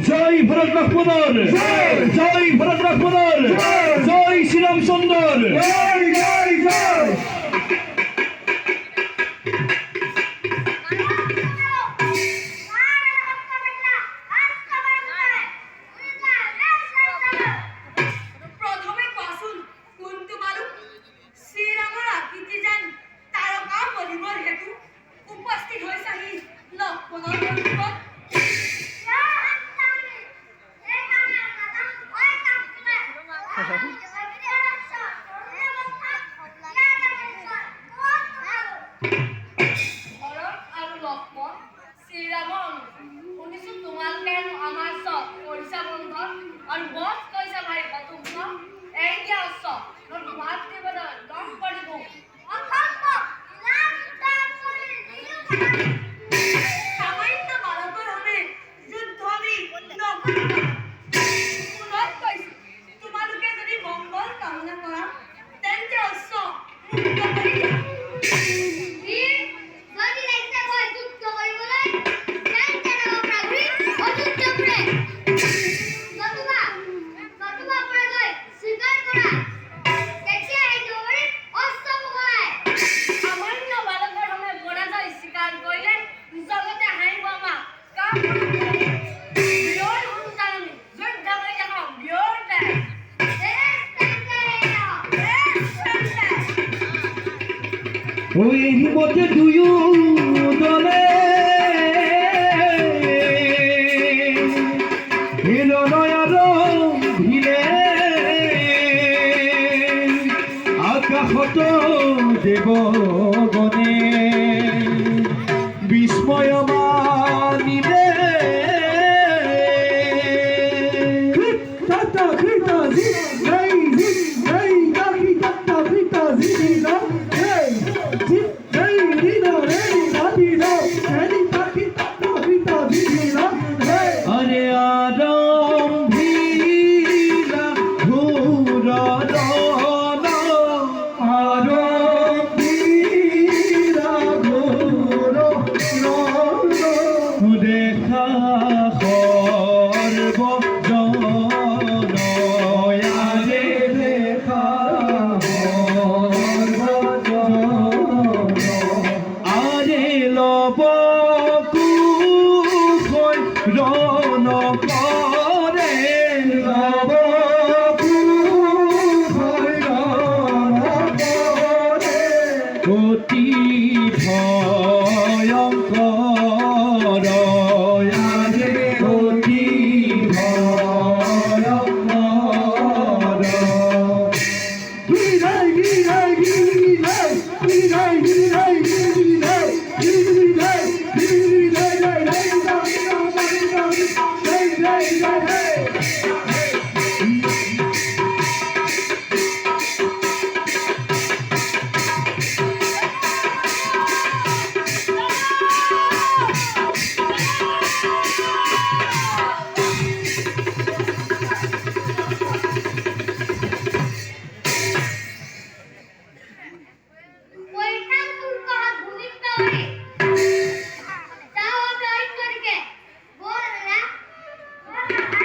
জয় ভরত লক্ষ্মণর, জয় ভরত লক্ষ্মণর, জয় শ্রীরাম সুন্দর, জয় জয় জয়। ওই মতে দুয়ো দলে এলো নয়ার ভিলে আকাশত দেবগণে বিস্ময় মানিলে अरे आरंभीला घोरदन आरंभीला घोरदन দেখা সর্বজন আরে দেখা সর্বজন আরে লব রণ করে লব অতি ভয়ঙ্কর অতি ভয়ঙ্কর গিরাই গিরাই গিরাই গিরাই গিরাই গিরাই গিরাই Tahu apa itu? Boleh ya?